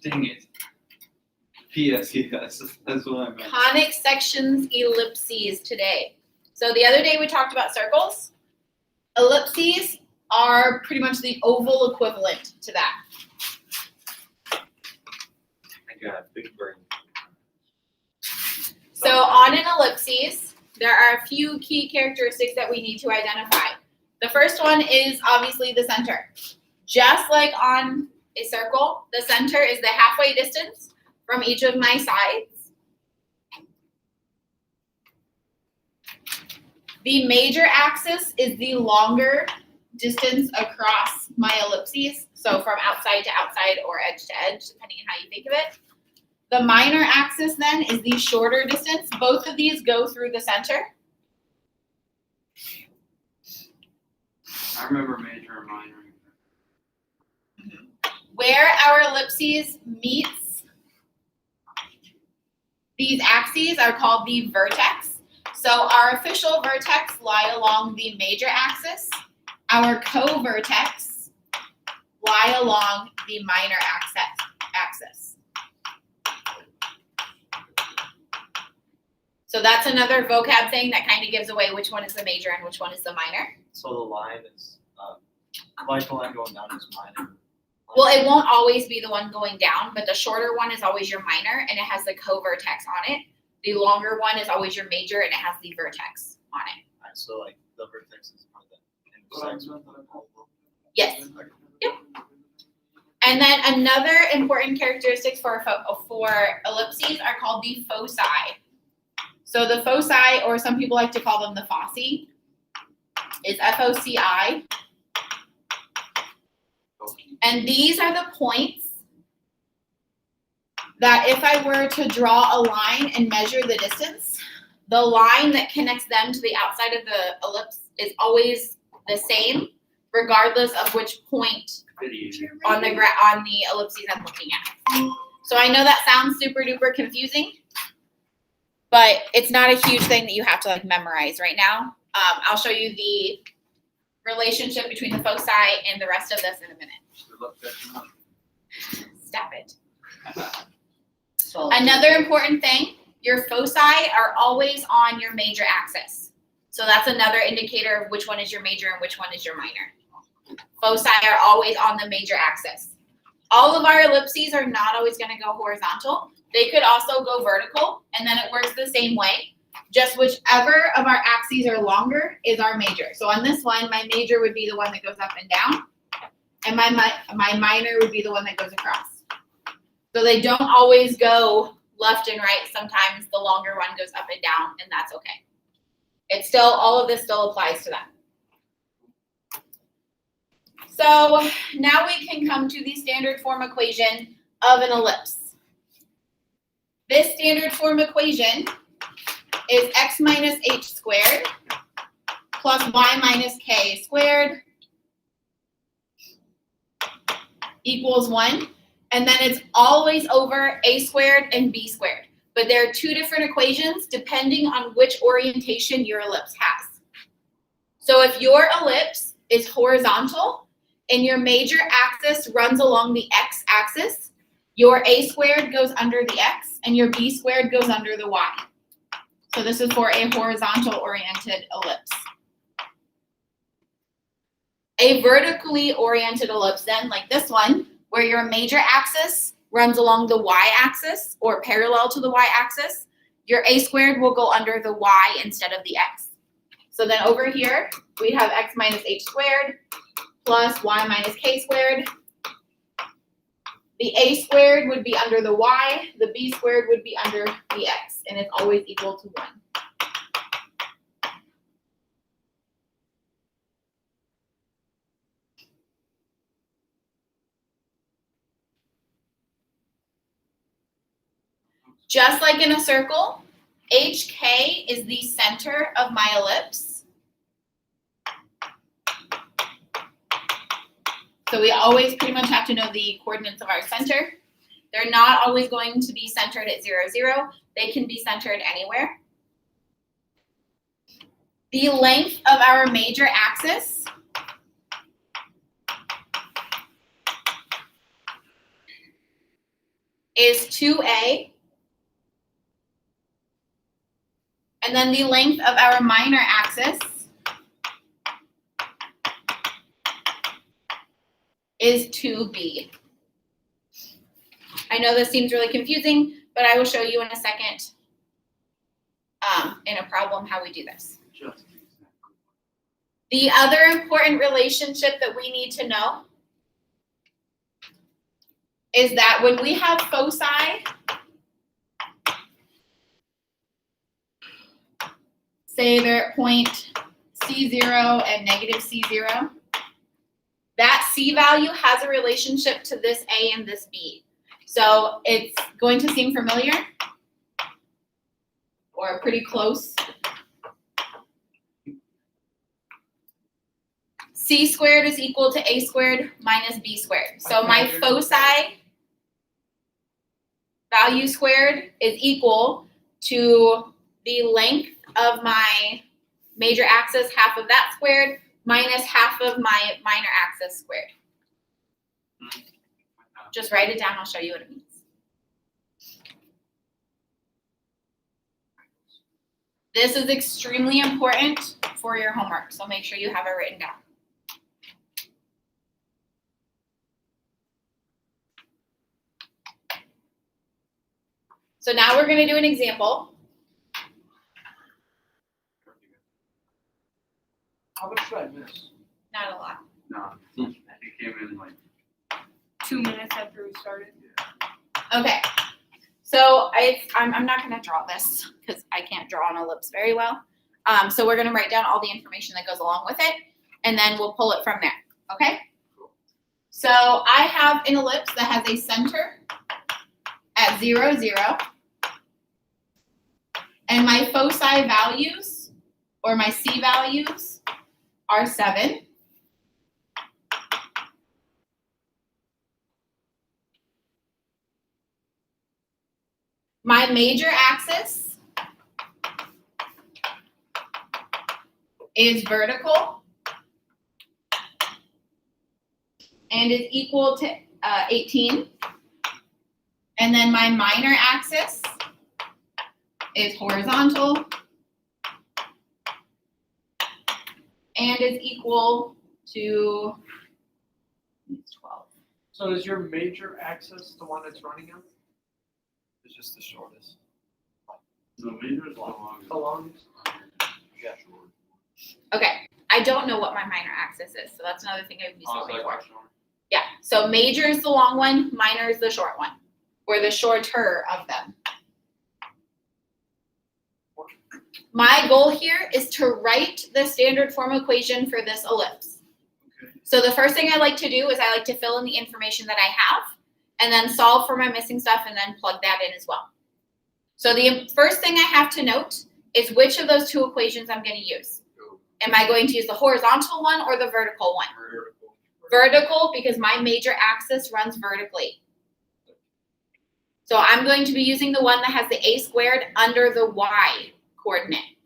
Dang it. P.S. Yes, that's what I meant. Conic sections, ellipses today. So the other day we talked about circles. Ellipses are pretty much the oval equivalent to that. I got a big brain. So on an ellipses, there are a few key characteristics that we need to identify. The first one is obviously the center. Just like on a circle, the center is the halfway distance from each of my sides. The major axis is the longer distance across my ellipses, so from outside to outside or edge to edge, depending on how you think of it. The minor axis then is the shorter distance. Both of these go through the center. I remember major and minor. Where our ellipses meets these axes are called the vertex. So our official vertex lie along the major axis. Our co-vertex lie along the minor axis. So that's another vocab thing that kind of gives away which one is the major and which one is the minor. So the line is, like the line going down is minor. Well, it won't always be the one going down, but the shorter one is always your minor, and it has the co-vertex on it. The longer one is always your major, and it has the vertex on it. Right, so like the vertex is part that intersects with the oval. Yes. Yep. And then another important characteristic for ellipses are called the foci. So the foci, or some people like to call them the foci, is F-O-C-I. And these are the points that if I were to draw a line and measure the distance, the line that connects them to the outside of the ellipse is always the same, regardless of which point on the ellipses I'm looking at. So I know that sounds super duper confusing, but it's not a huge thing that you have to like memorize right now. I'll show you the relationship between the foci and the rest of this in a minute. Stop it. Another important thing, your foci are always on your major axis. So that's another indicator of which one is your major and which one is your minor. Foci are always on the major axis. All of our ellipses are not always going to go horizontal. They could also go vertical, and then it works the same way. Just whichever of our axes are longer is our major. So on this one, my major would be the one that goes up and down, and my minor would be the one that goes across. So they don't always go left and right. Sometimes the longer one goes up and down, and that's okay. It's still, all of this still applies to that. So now we can come to the standard form equation of an ellipse. This standard form equation is x minus h squared plus y minus k squared equals 1. And then it's always over a squared and b squared. But there are two different equations depending on which orientation your ellipse has. So if your ellipse is horizontal and your major axis runs along the x-axis, your a squared goes under the x and your b squared goes under the y. So this is for a horizontal oriented ellipse. A vertically oriented ellipse then, like this one, where your major axis runs along the y-axis or parallel to the y-axis, your a squared will go under the y instead of the x. So then over here, we'd have x minus h squared plus y minus k squared. The a squared would be under the y, the b squared would be under the x, and it's always equal to 1. Just like in a circle, HK is the center of my ellipse. So we always pretty much have to know the coordinates of our center. They're not always going to be centered at 0, 0. They can be centered anywhere. The length of our major axis is 2A. And then the length of our minor axis is 2B. I know this seems really confusing, but I will show you in a second in a problem how we do this. The other important relationship that we need to know is that when we have foci, say they're at point C0 and negative C0, that C value has a relationship to this A and this B. So it's going to seem familiar or pretty close. C squared is equal to A squared minus B squared. So my foci value squared is equal to the length of my major axis, half of that squared, minus half of my minor axis squared. Just write it down, I'll show you what it means. This is extremely important for your homework, so make sure you have it written down. So now we're going to do an example. How much did I miss? Not a lot. No, he came in like 2 minutes after we started. Okay, so I'm not going to draw this because I can't draw an ellipse very well. So we're going to write down all the information that goes along with it, and then we'll pull it from there, okay? So I have an ellipse that has a center at 0, 0, and my foci values, or my C values, are 7. My major axis is vertical and is equal to 18. And then my minor axis is horizontal and is equal to 12. So is your major axis the one that's running out? It's just the shortest. the major is long. The longest? Yeah. Okay, I don't know what my minor axis is, so that's another thing I would be Oh, solving it's for. like short. Yeah, so major is the long one, minor is the short one, or the shorter of them. My goal here is to write the standard form equation for this ellipse. Okay. So the first thing I like to do is I like to fill in the information that I have, and then solve for my missing stuff, and then plug that in as well. So the first thing I have to note is which of those two equations I'm going to use. Am I going to use the horizontal one or the vertical one? Vertical. Vertical, because my major axis runs vertically. So I'm going to be using the one that has the a squared under the y coordinate.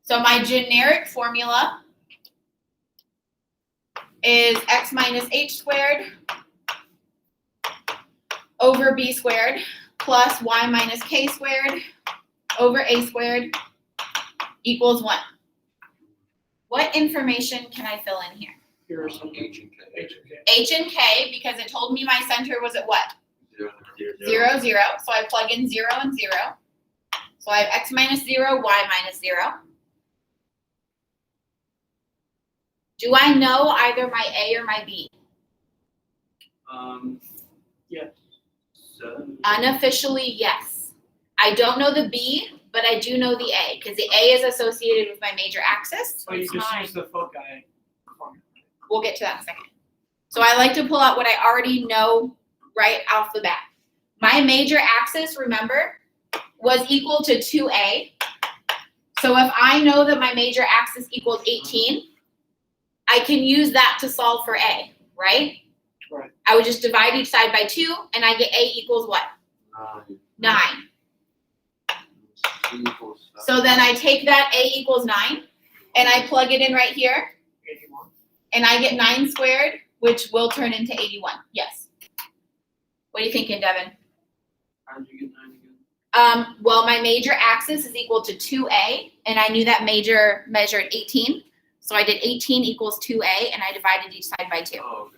So my generic formula is x minus h squared over b squared plus y minus k squared over a squared equals 1. What information can I fill in here? Here's some H and K. H and K. H and K, because it told me my center was at what? 0, 0, 0. So I plug in 0 and 0. So I have x minus 0, y minus 0. Do I know either my A or my B? Yes. 7. Unofficially, yes. I don't know the B, but I do know the A, because the A is associated with my major axis. So you It's just 9. use the foci formula. We'll get to that in a second. So I like to pull out what I already know right off the bat. My major axis, remember, was equal to 2A. So if I know that my major axis equals 18, I can use that to solve for A, right? Right. I would just divide each side by 2, and I get A equals what? 9. So then I take that A equals 9, and I plug it in right here, 81. and I get 9 squared, which will turn into 81. Yes. What are you thinking, Devin? How did you get 9 again? Well, my major axis is equal to 2a, and I knew that major measured 18. So I did 18 equals 2a, and I divided each side by 2. Oh, okay.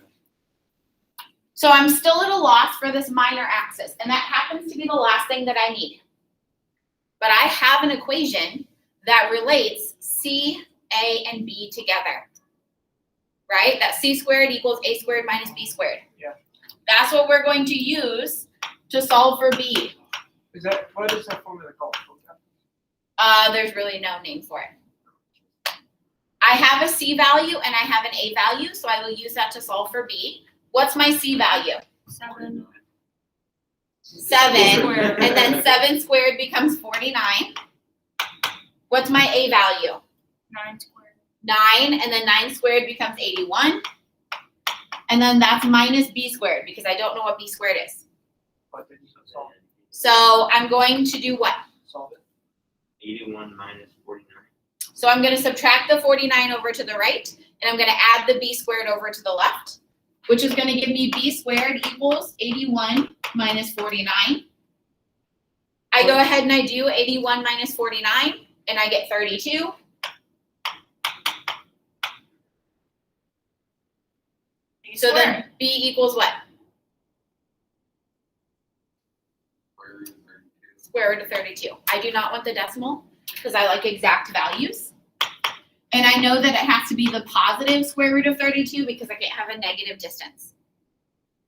So I'm still at a loss for this minor axis, and that happens to be the last thing that I need. But I have an equation that relates c, a, and b together, right? That c squared equals a squared minus b squared. Yeah. That's what we're going to use to solve for b. What is that formula called? There's really no name for it. I have a c value and I have an a value, so I will use that to solve for b. What's my c value? 7. 7, Squared. and then 7 squared becomes 49. What's my a value? 9 squared. 9, and then 9 squared becomes 81. And then that's minus b squared, because I don't know what b squared is. But then you solve it. So I'm going to do what? Solve it. 81 minus 49. So I'm going to subtract the 49 over to the right, and I'm going to add the b squared over to the left, which is going to give me b squared equals 81 minus 49. I go ahead and I do 81 minus 49, and I get 32. So then b equals what? Square root of 32. I do not want the decimal because I like exact values. And I know that it has to be the positive square root of 32 because I can't have a negative distance.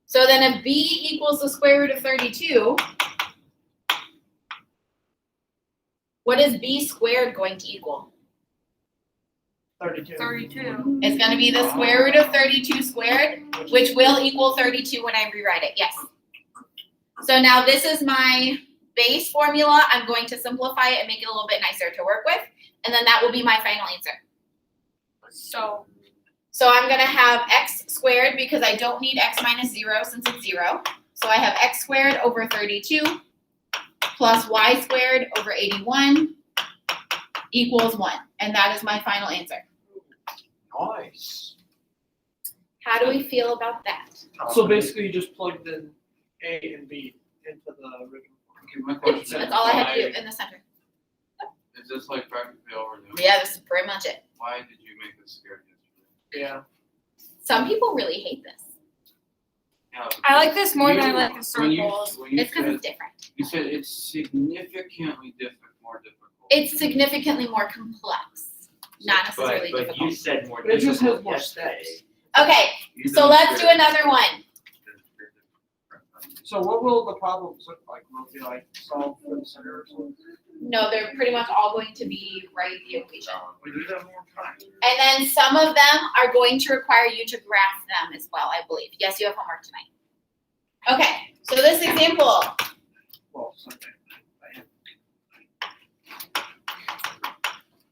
So then if b equals the square root of 32, what is b squared going to equal? 32. 32. It's going to be the square root of 32 squared, which will equal 32 when I rewrite it. Yes. So now this is my base formula. I'm going to simplify it and make it a little bit nicer to work with. And then that will be my final answer. So So I'm going to have x squared because I don't need x minus 0 since it's 0. So I have x squared over 32 plus y squared over 81 equals 1. And that is my final answer. Nice. How do we feel about that? So basically, you just plugged in A and B into the original. Okay, my question is, That's all I had to do in the center. is this like practically over now? Yeah, this is pretty much it. Why did you make this scared yesterday? Yeah. Some people really hate this. Yeah, I like this more than I you- like the when you- circles. when you It's because said- it's different. You said it's significantly more difficult. It's significantly more complex, not necessarily But you difficult. said more It just has difficult more yesterday. steps. Okay, You so did let's do scared- another one. So what will the problems look like? Will it be like solve for the center or something? No, they're pretty much all going to be write the equation. We do that more time. And then some of them are going to require you to graph them as well, I believe. Yes, you have homework tonight. Okay, so this example, Well, Sunday.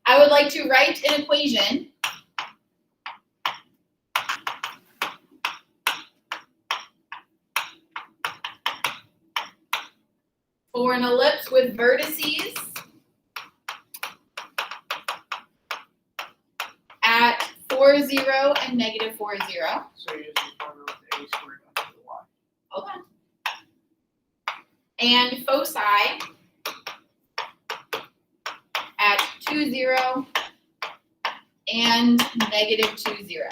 I would like to write an equation for an ellipse with vertices at 4, 0, and negative 4, 0. So you're using the formula with the A squared under the Y. Hold on. And foci at 2, 0, and negative 2, 0.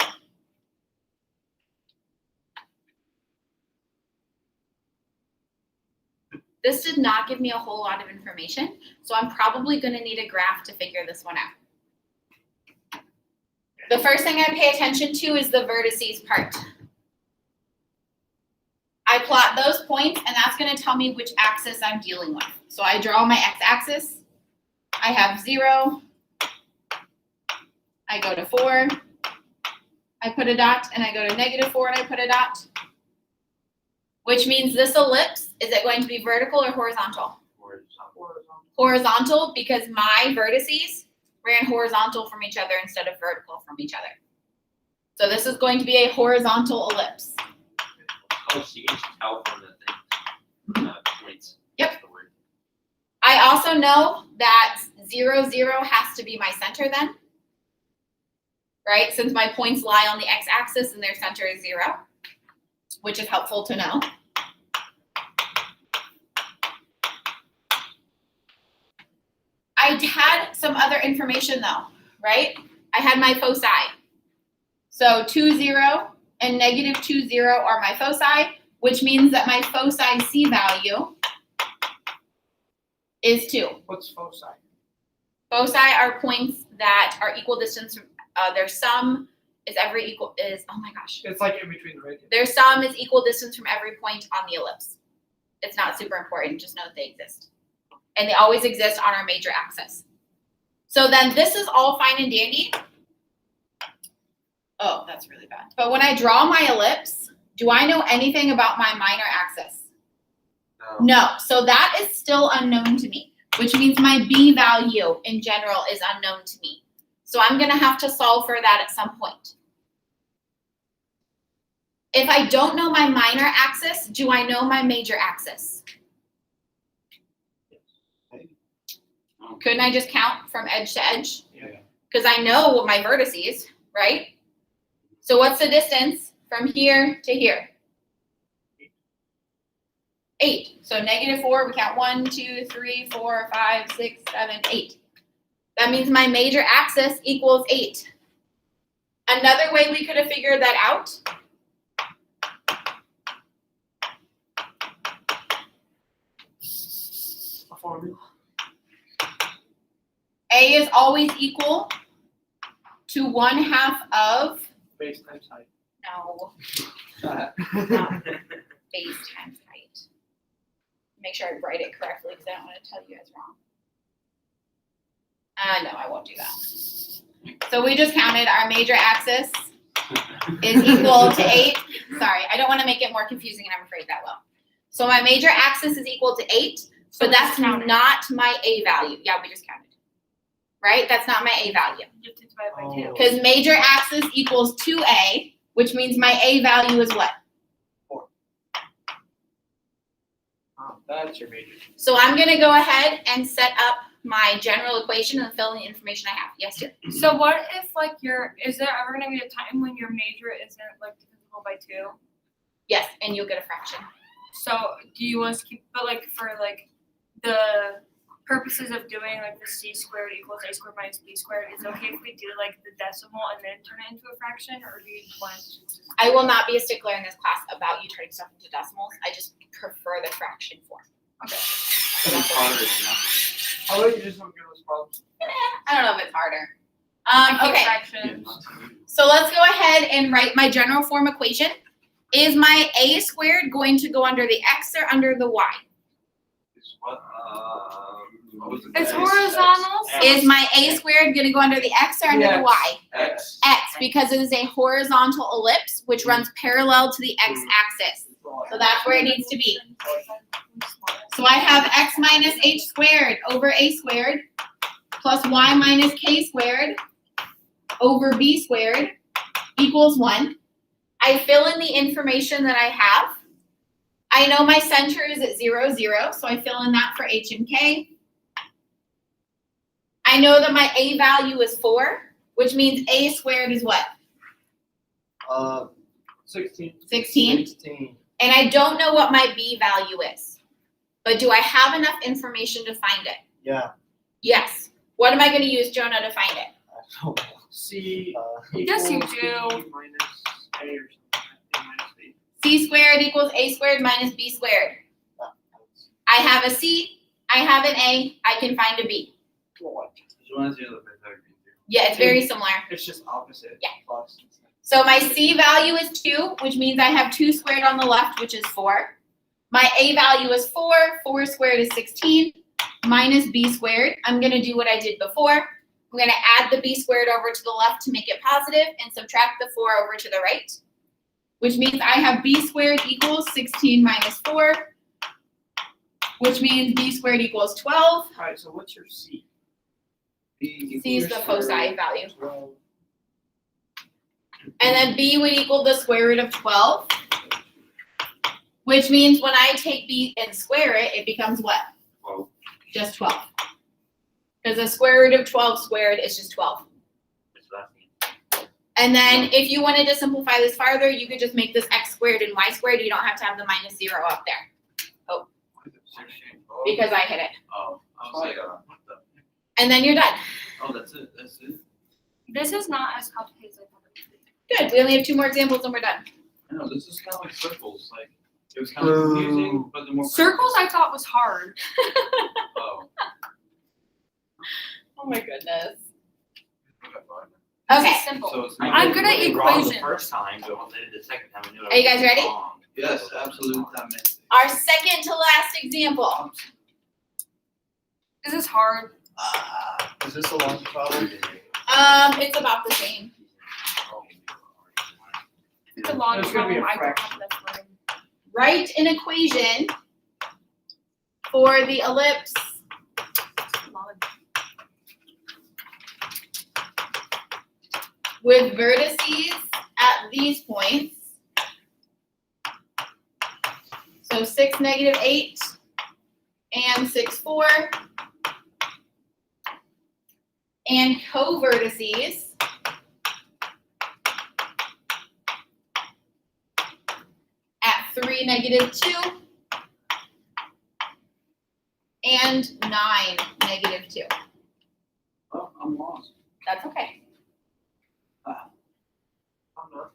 This did not give me a whole lot of information, so I'm probably going to need a graph to figure this one out. The first thing I pay attention to is the vertices part. I plot those points, and that's going to tell me which axis I'm dealing with. So I draw my x-axis. I have 0. I go to 4. I put a dot, and I go to negative 4, and I put a dot. Which means this ellipse, is it going to be vertical or horizontal? Horizontal, because my vertices ran horizontal from each other instead of vertical from each other. So this is going to be a horizontal ellipse. Oh, so you can tell from the thing, points. Yep. That's the word. I also know that 0, 0 has to be my center then. right? Since my points lie on the x-axis and their center is 0, which is helpful to know. I had some other information though, right? I had my foci. So 2, 0 and negative 2, 0 are my foci, which means that my foci C value is 2. What's foci? Foci are points that are equal distance from their sum is oh my gosh. It's like in between the radius. Their sum is equal distance from every point on the ellipse. It's not super important, just know that they exist. And they always exist on our major axis. So then this is all fine and dandy. Oh, that's really bad. But when I draw my ellipse, do I know anything about my minor axis? No. So that is still unknown to me, which means my B value in general is unknown to me. So I'm going to have to solve for that at some point. If I don't know my minor axis, do I know my major axis? Couldn't I just count from edge to edge? Yeah. Because I know what my vertices, right? So what's the distance from here to here? 8. So negative 4, we count 1, 2, 3, 4, 5, 6, 7, 8. That means my major axis equals 8. Another way we could have figured that out A is always equal to 1/2 of, Base times height. no, Uh, not base times height. Make sure I write it correctly because I don't want to tell you guys wrong. No, I won't do that. So we just counted our major axis is equal to 8. Sorry, I don't want to make it more confusing and I'm afraid that will. So my major axis is equal to 8, but that's not my A value. Yeah, we just counted. Right? That's not my A value. You have to divide by 2. Because major axis equals 2A, which means my A value is what? That's your major. So I'm going to go ahead and set up my general equation and fill in the information I have. Yes, dear. So what if like is there ever gonna be a time when your major isn't like divisible by 2? Yes, and you'll get a fraction. So do you want us to keep, but like for like the purposes of doing like the C squared equals A squared minus B squared, is it okay if we do like the decimal and then turn it into a fraction, or do you want us to just? I will not be a stickler in this class about you turning stuff into decimals. I just prefer the fraction form. Okay. So that's what I do. How about you just don't give us problems? I don't know if it's harder. I hate Okay, fractions. so let's go ahead and write my general form equation. Is my A squared going to go under the X or under the Y? It's horizontal. Is my A squared going to go under the X or under the Y? X. X, because it is a horizontal ellipse which runs parallel to the X axis. So that's where it needs to be. So I have X minus H squared over A squared plus Y minus K squared over B squared equals 1. I fill in the information that I have. I know my center is at 0, 0, so I fill in that for H and K. I know that my A value is 4, which means A squared is what? 16. 16. And I don't know what my B value is. But do I have enough information to find it? Yeah. Yes. What am I going to use, Jonah, to find it? I don't know. C Yes, you equals do. B minus A or something. A minus B. C squared equals A squared minus B squared. I have a C, I have an A, I can find a B. Yeah, it's very similar. It's just opposite. Yeah. Plus. So my C value is 2, which means I have 2 squared on the left, which is 4. My A value is 4. 4 squared is 16 minus B squared. I'm going to do what I did before. I'm going to add the B squared over to the left to make it positive and subtract the 4 over to the right, which means I have B squared equals 16 minus 4, which means B squared equals 12. All right, so what's your C? C is the foci value. 12. And then B would equal the square root of 12, which means when I take B and square it, it becomes what? 12. Just 12. Because the square root of 12 squared is just 12. And then if you wanted to simplify this farther, you could just make this x squared and y squared. You don't have to have the minus 0 up there because I hit it. Oh, I was like, what the? And then you're done. Oh, that's it. That's it. This is not as complicated as I thought it would be. Good. We only have 2 more examples and we're done. I know this is kind of like circles. Like it was kind of confusing, but the more Circles I thought was hard. Oh. Oh my goodness. This Okay. is simple. So it's I'm good at really wrong equations. The first time, but once I did the second time, I knew. Are you guys ready? Yes, absolutely. Our second to last example. This is hard. Is this a long problem? It's about the same. It's a long There's gonna be a problem. I don't fraction. have enough room. Write an equation for the ellipse with vertices at these points. So 6, -8, and 6, 4. And co-vertices at 3, -2, and 9, -2. Oh, I'm lost. That's okay. I'm not.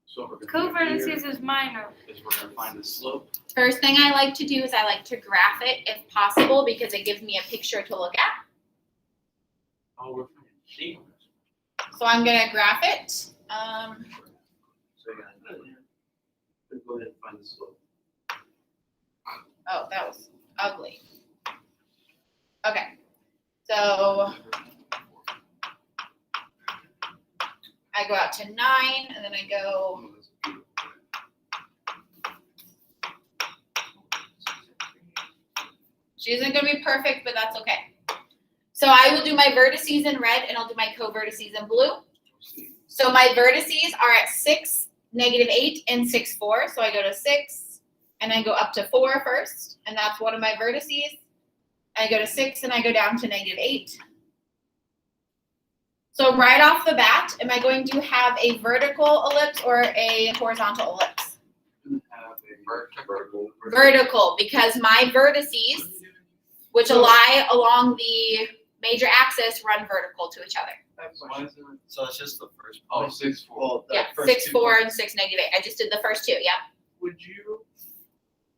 So we're gonna do here Co-vertices is minor. is we're gonna find the slope. First thing I like to do is I like to graph it if possible because it gives me a picture to look at. Oh, we're finding C on this. So I'm gonna graph it. So yeah, go ahead and find the slope. Oh, that was ugly. Okay, so I go out to 9 and then I go, Oh, that's beautiful. she isn't gonna be perfect, but that's okay. So I will do my vertices in red and I'll do my co-vertices in blue. So my vertices are at 6, -8, and 6, 4. So I go to 6 and I go up to 4 first, and that's one of my vertices. I go to 6 and I go down to -8. So right off the bat, am I going to have a vertical ellipse or a horizontal ellipse? We're gonna have a vertical. Vertical, because my vertices, which lie along the major axis, run vertical to each other. Why is it? So it's just the first Oh, point. 6, 4. Well, Yeah, 6, 4, and 6, -8. I just did the first 2, yep. Would you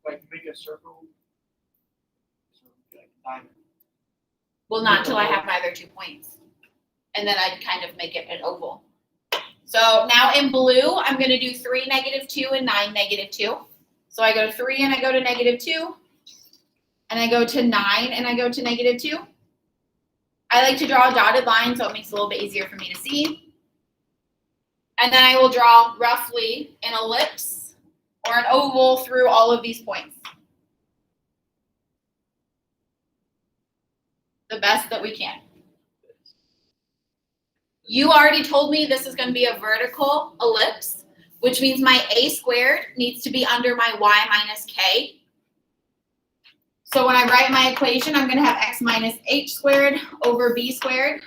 like make a circle? So like diamond. Well, not until I have my other 2 points. And then I'd kind of make it an oval. So now in blue, I'm gonna do 3, -2, and 9, -2. So I go to 3 and I go to -2. And I go to 9 and I go to -2. I like to draw a dotted line so it makes it a little bit easier for me to see. And then I will draw roughly an ellipse or an oval through all of these points. The best that we can. You already told me this is going to be a vertical ellipse, which means my a squared needs to be under my y minus k. So when I write my equation, I'm going to have x minus h squared over b squared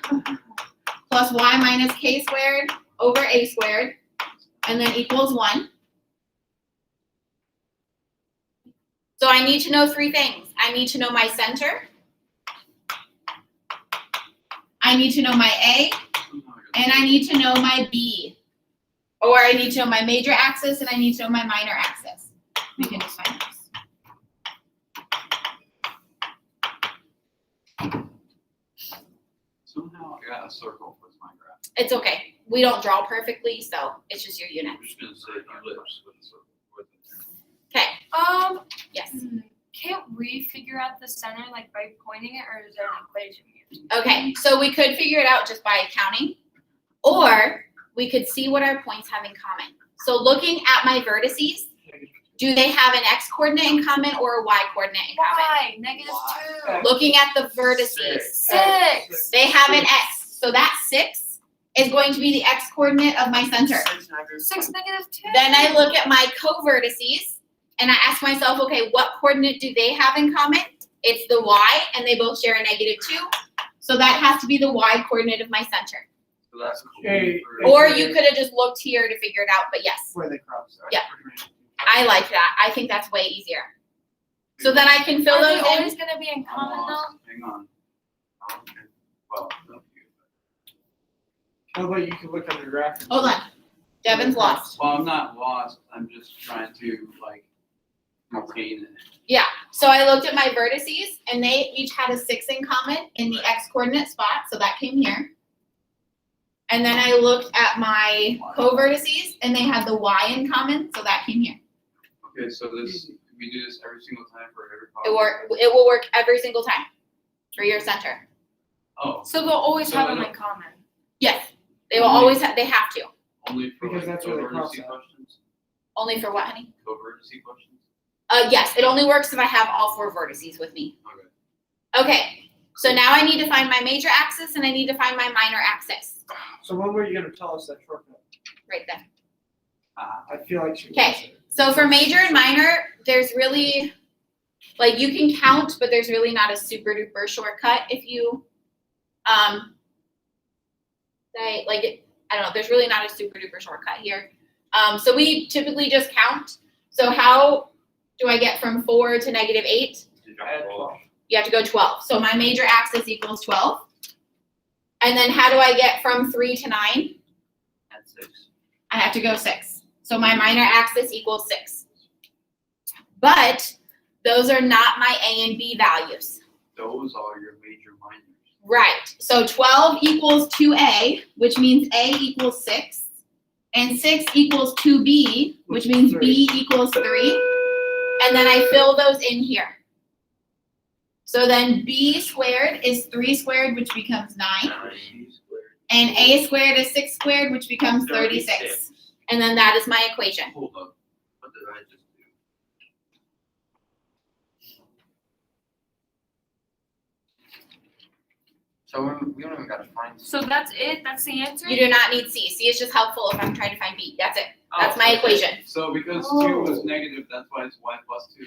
plus y minus k squared over a squared, and then equals 1. So I need to know 3 things. I need to know my center. I need to know my a, and I need to know my b. Or I need to know my major axis, and I need to know my minor axis. We can just find this. Somehow I got a circle with my graph. It's okay. We don't draw perfectly, so it's just your unit. I'm just gonna say ellipse with a circle. With it. Okay. Yes. Can't we figure out the center like by pointing it, or is there an equation used? Okay, so we could figure it out just by counting, or we could see what our points have in common. So looking at my vertices, do they have an x coordinate in common or a y coordinate in common? Why? -2. Looking at the vertices, 6. they have an x. So that 6 is going to be the x coordinate of my center. 6, -2. Then I look at my co-vertices and I ask myself, okay, what coordinate do they have in common? it's the y, and they both share a -2. So that has to be the y coordinate of my center. So that's cool. Hey, Or you could have just looked here to figure it out, but yes, Where they cross. Yeah. I like that. I think that's way easier. So then I can fill Are they those always in. gonna be in common though? Hang on. Okay. Well, no, you- How about you can look on the graph? and Hold see. on. Devin's lost. well, I'm not lost. I'm just trying to like maintain it. Yeah, so I looked at my vertices and they each had a 6 in common in the x coordinate spot, so that came here. And then I looked at my co-vertices and they had the y in common, so that came here. Okay, so this we do this every single time for every It problem. will work every single time for your center. Oh, So they'll always So have I them in don't- common. Yes, they will always have, they have to. only for Because like that's where they cross co-vertice out. questions. Only for what, honey? Co-vertice questions. Yes, it only works if I have all 4 vertices with me. Okay. Okay, so now I need to find my major axis and I need to find my minor axis. So when were you gonna tell us that shortcut? Right there. I feel like she. Okay. So for major and minor, there's really, like, you can count, but there's really not a super duper shortcut if you, say, like, I don't know, there's really not a super duper shortcut here. So we typically just count. So how do I get from 4 to -8? You drop Add the ball. 12. You have to go 12. So my major axis equals 12. And then how do I get from 3 to 9? Add 6. I have to go 6. So my minor axis equals 6. But those are not my A and B values. Those are your major minors. Right. So 12 equals 2A, which means A equals 6. And 6 equals 2B, which means B equals 3. And then I fill those in here. So then B squared is 3 squared, which becomes 9. 9 squared. And A squared is 6 squared, which becomes 36. And then that is my equation. Hold up. What did I just do? So we don't even gotta find. So that's it? That's the answer? You do not need C. C is just helpful if I'm trying to find B. That's it. That's my okay. equation. So because 2 was negative, that's why it's y plus 2.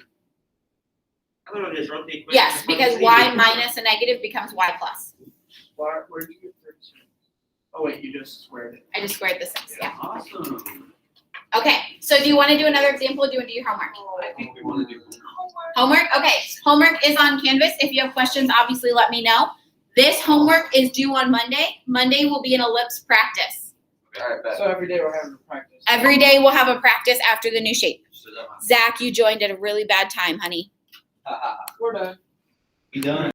I don't know, just wrote the equation. Yes, just wanted because to see Y it. minus a negative becomes Y plus. Where did you get 36? Oh wait, you just squared it. I just squared the 6, yeah. Awesome. Okay, so do you want to do another example or do you want to do your homework? I think we want to do. Homework? Okay, homework is on Canvas. If you have questions, obviously let me know. This homework is due on Monday. Monday will be an ellipse practice. Alright, bet. So every day we're having a practice. Every day we'll have a practice after the new shape. So that- Zach, you joined at a really bad time, honey. We're done. We done.